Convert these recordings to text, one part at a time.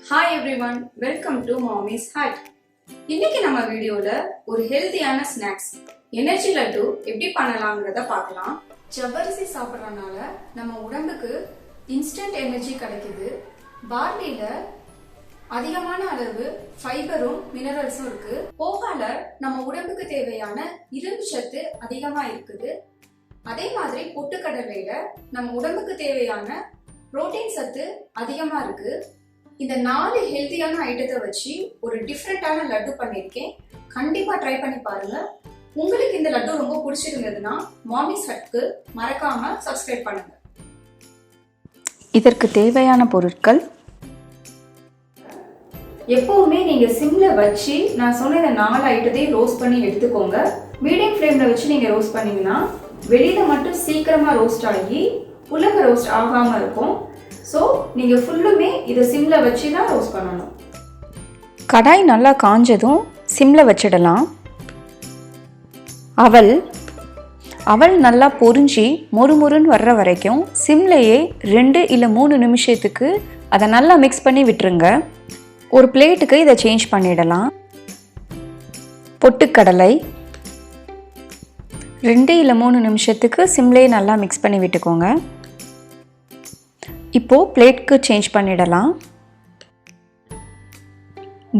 Hi everyone, welcome to Mommy's Hut. இன்னைக்கு நம்ம வீடியோல ஒரு ஹெல்தியான ஸ்நாக்ஸ் எனர்ஜி லட்டு எப்படி பண்ணலாம்ங்கறத பார்க்கலாம். ஜவ்வரிசி சாப்பிடுறனால நம்ம உடம்புக்கு இன்ஸ்டன்ட் எனர்ஜி கிடைக்குது. பார்லில அதிகமான அளவு ஃபைபரும் மினரல்ஸும் இருக்கு. போகால நம்ம உடம்புக்கு தேவையான இரும்பு சத்து அதிகமா இருக்குது. அதே மாதிரி பொட்டுக்கடலையில நம்ம உடம்புக்கு தேவையான புரோட்டீன் சத்து அதிகமா இருக்கு. இந்த 4 ஹெல்தியான ஐட்டத்தை வச்சு ஒரு டிஃப்ரெண்டான லட்டு பண்ணியிருக்கேன். கண்டிப்பா ட்ரை பண்ணி பாருங்க. உங்களுக்கு இந்த லட்டு ரொம்ப பிடிச்சிருந்ததுன்னா மாமிஸ் ஹட்க்கு மறக்காம சப்ஸ்கிரைப் பண்ணுங்க. இதற்கு தேவையான பொருட்கள் எப்பவுமே நீங்க சிம்ல வச்சு நான் சொன்ன இந்த 4 ஐட்டத்தையும் ரோஸ்ட் பண்ணி எடுத்துக்கோங்க. மீடியம் ஃப்ளேம்ல வச்சு நீங்க ரோஸ்ட் பண்ணீங்கன்னா வெளியில மட்டும் சீக்கிரமா ரோஸ்ட் ஆகி உள்ள ரோஸ்ட் ஆகாம இருக்கும். ஸோ நீங்கள் ஃபுல்லுமே இதை சிம்மில் வச்சு தான் ரோஸ்ட் பண்ணணும். கடாய் நல்லா காஞ்சதும் சிம்மில் வச்சிடலாம். அவல் நல்லா பொரிஞ்சு மொறுமொறுன்னு வர்ற வரைக்கும் சிம்லையே 2 இல்லை 3 நிமிஷத்துக்கு அதை நல்லா மிக்ஸ் பண்ணி விட்டுருங்க. ஒரு பிளேட்டுக்கு இதை சேஞ்ச் பண்ணிடலாம். பொட்டுக்கடலை 2 இல்லை 3 நிமிஷத்துக்கு சிம்லையே நல்லா மிக்ஸ் பண்ணி விட்டுக்கோங்க. இப்போ பிளேட்க்கு சேஞ்ச் பண்ணிடலாம்.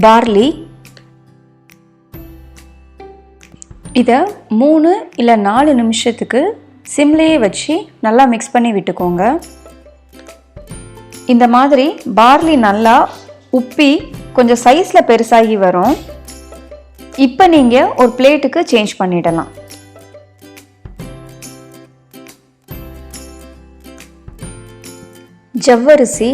பார்லி இதை 3 இல்லை 4 நிமிஷத்துக்கு சிம்லேயே வச்சு நல்லா மிக்ஸ் பண்ணி விட்டுக்கோங்க. இந்த மாதிரி பார்லி நல்லா உப்பி கொஞ்சம் சைஸில் பெருசாகி வரும். இப்போ நீங்கள் ஒரு பிளேட்டுக்கு சேஞ்ச் பண்ணிடலாம். ஜவ்வரிசி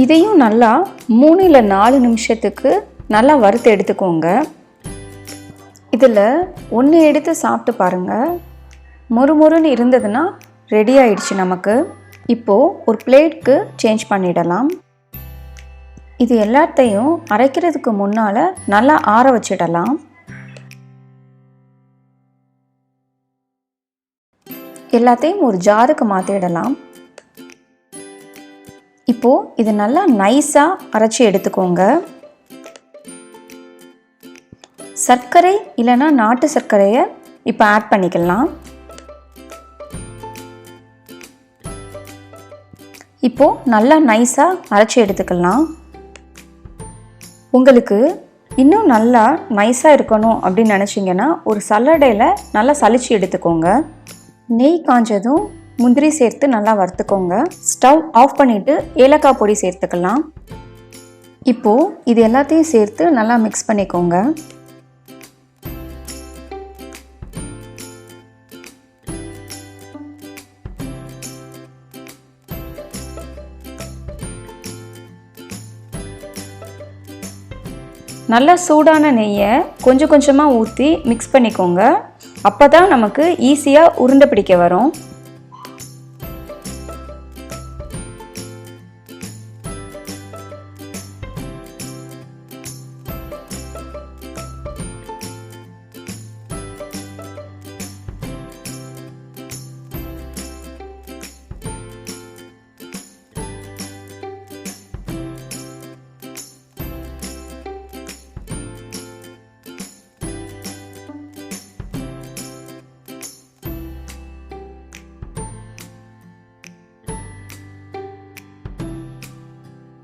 இதையும் நல்லா 3 இல்லை 4 நிமிஷத்துக்கு நல்லா வறுத்து எடுத்துக்கோங்க. இதில் ஒன்று எடுத்து சாப்பிட்டு பாருங்கள். மொறுமொறுன்னு இருந்ததுன்னா ரெடி ஆயிடுச்சு நமக்கு. இப்போது ஒரு பிளேட்க்கு சேஞ்ச் பண்ணிடலாம். இது எல்லாத்தையும் அரைக்கிறதுக்கு முன்னால் நல்லா ஆற வச்சிடலாம். எல்லாத்தையும் ஒரு ஜாருக்கு மாற்றிடலாம். இப்போது இது நல்லா நைஸாக அரைச்சி எடுத்துக்கோங்க. சர்க்கரை இல்லைன்னா நாட்டு சர்க்கரையை இப்போ ஆட் பண்ணிக்கலாம். இப்போது நல்லா நைஸாக அரைச்சி எடுத்துக்கலாம். உங்களுக்கு இன்னும் நல்லா நைஸாக இருக்கணும் அப்படின்னு நினச்சிங்கன்னா ஒரு சல்லடையில் நல்லா சலிச்சு எடுத்துக்கோங்க. நெய் காஞ்சதும் முந்திரி சேர்த்து நல்லா வறுத்துக்கோங்க. ஸ்டவ் ஆஃப் பண்ணிவிட்டு ஏலக்காய் பொடி சேர்த்துக்கலாம். இப்போது இது எல்லாத்தையும் சேர்த்து நல்லா மிக்ஸ் பண்ணிக்கோங்க. நல்லா சூடான நெய்யை கொஞ்சம் கொஞ்சமாக ஊற்றி மிக்ஸ் பண்ணிக்கோங்க. அப்போ தான் நமக்கு ஈஸியாக உருண்டை பிடிக்க வரும்.